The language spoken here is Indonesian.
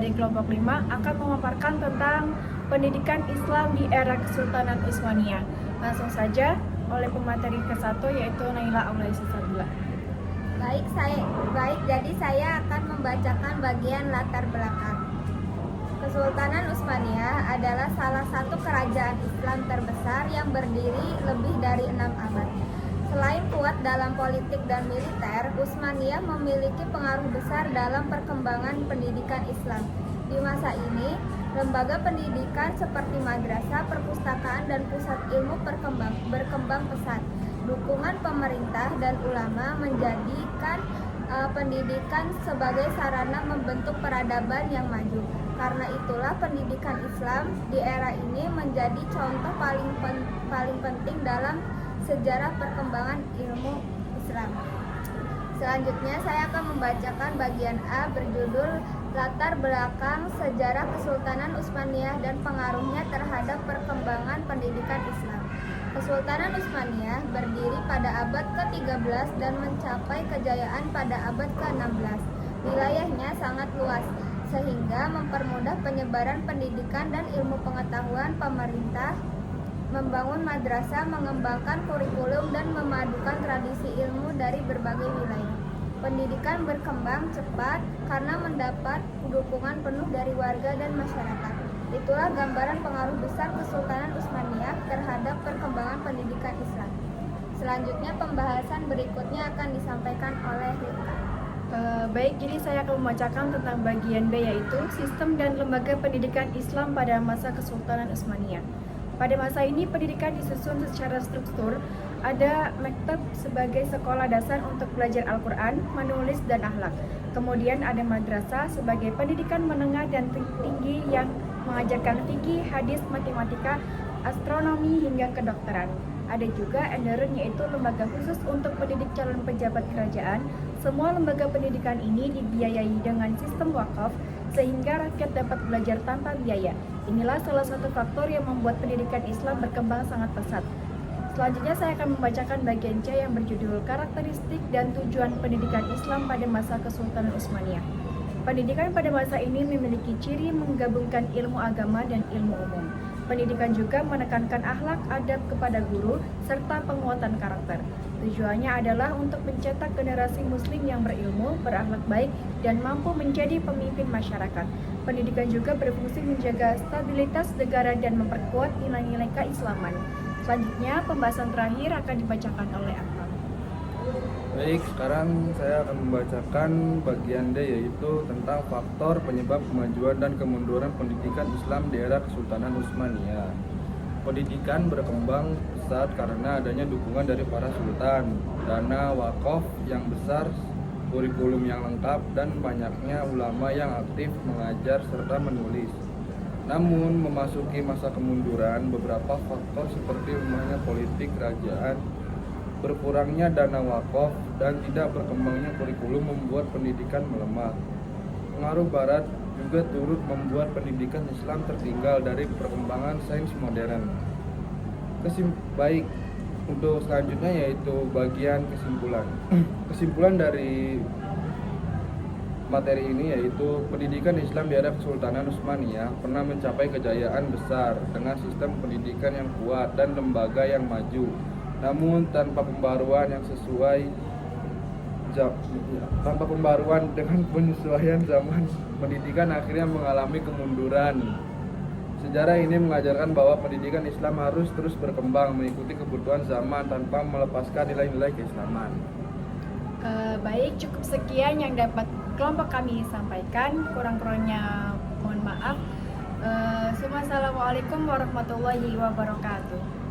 dari kelompok 5 akan memaparkan tentang pendidikan Islam di era Kesultanan Utsmaniyah. Langsung saja oleh pemateri ke-1 yaitu Naila Aulaisa Sabila. Jadi saya akan membacakan bagian latar belakang. Kesultanan Utsmaniyah adalah salah satu kerajaan Islam terbesar yang berdiri lebih dari 6 abad. Selain kuat dalam politik dan militer, Utsmaniyah memiliki pengaruh besar dalam perkembangan pendidikan Islam. Di masa ini, lembaga pendidikan seperti madrasah, perpustakaan, dan pusat ilmu berkembang pesat. Dukungan pemerintah dan ulama menjadikan pendidikan sebagai sarana membentuk peradaban yang maju. Karena itulah pendidikan Islam di era ini menjadi contoh paling penting dalam sejarah perkembangan ilmu Islam. Selanjutnya saya akan membacakan bagian A berjudul Latar Belakang Sejarah Kesultanan Utsmaniyah dan Pengaruhnya Terhadap Perkembangan Pendidikan Islam. Kesultanan Utsmaniyah berdiri pada abad ke-13 dan mencapai kejayaan pada abad ke-16. Wilayahnya sangat luas, sehingga mempermudah penyebaran pendidikan dan ilmu pengetahuan. Pemerintah membangun madrasah, mengembangkan kurikulum, dan memadukan tradisi ilmu dari berbagai wilayah. Pendidikan berkembang cepat karena mendapat dukungan penuh dari warga dan masyarakat. Itulah gambaran pengaruh besar Kesultanan Utsmaniyah terhadap perkembangan pendidikan Islam. Selanjutnya pembahasan berikutnya akan disampaikan oleh Rita. Baik, jadi saya akan membacakan tentang bagian B yaitu sistem dan lembaga pendidikan Islam pada masa Kesultanan Utsmaniyah. Pada masa ini pendidikan disusun secara struktur. Ada maktab sebagai sekolah dasar untuk belajar Al-Quran, menulis, dan akhlak. Kemudian ada madrasah sebagai pendidikan menengah dan tinggi yang mengajarkan fikih, hadis, matematika, astronomi, hingga kedokteran. Ada juga Enderun yaitu lembaga khusus untuk mendidik calon pejabat kerajaan. Semua lembaga pendidikan ini dibiayai dengan sistem wakaf sehingga rakyat dapat belajar tanpa biaya. Inilah salah satu faktor yang membuat pendidikan Islam berkembang sangat pesat. Selanjutnya saya akan membacakan bagian C yang berjudul Karakteristik dan Tujuan Pendidikan Islam pada masa Kesultanan Utsmaniyah. Pendidikan pada masa ini memiliki ciri menggabungkan ilmu agama dan ilmu umum. Pendidikan juga menekankan akhlak, adab kepada guru, serta penguatan karakter. Tujuannya adalah untuk mencetak generasi muslim yang berilmu, berakhlak baik, dan mampu menjadi pemimpin masyarakat. Pendidikan juga berfungsi menjaga stabilitas negara dan memperkuat nilai-nilai keislaman. Selanjutnya, pembahasan terakhir akan dibacakan oleh Akmal. Baik, sekarang saya akan membacakan bagian D yaitu tentang faktor penyebab kemajuan dan kemunduran pendidikan Islam di era Kesultanan Utsmaniyah. Pendidikan berkembang pesat karena adanya dukungan dari para sultan, dana wakaf yang besar, kurikulum yang lengkap, dan banyaknya ulama yang aktif mengajar serta menulis. Namun, memasuki masa kemunduran, beberapa faktor seperti lemahnya politik kerajaan, berkurangnya dana wakaf, dan tidak berkembangnya kurikulum membuat pendidikan melemah. Pengaruh Barat juga turut membuat pendidikan Islam tertinggal dari perkembangan sains modern. Baik, untuk selanjutnya yaitu bagian kesimpulan. Kesimpulan dari materi ini yaitu pendidikan Islam di era Kesultanan Utsmaniyah pernah mencapai kejayaan besar dengan sistem pendidikan yang kuat dan lembaga yang maju. Namun tanpa pembaruan dengan penyesuaian zaman, pendidikan akhirnya mengalami kemunduran. Sejarah ini mengajarkan bahwa pendidikan Islam harus terus berkembang mengikuti kebutuhan zaman tanpa melepaskan nilai-nilai keislaman. Baik, cukup sekian yang dapat kelompok kami sampaikan. Kurang-kurangnya mohon maaf. Assalamualaikum warahmatullahi wabarakatuh.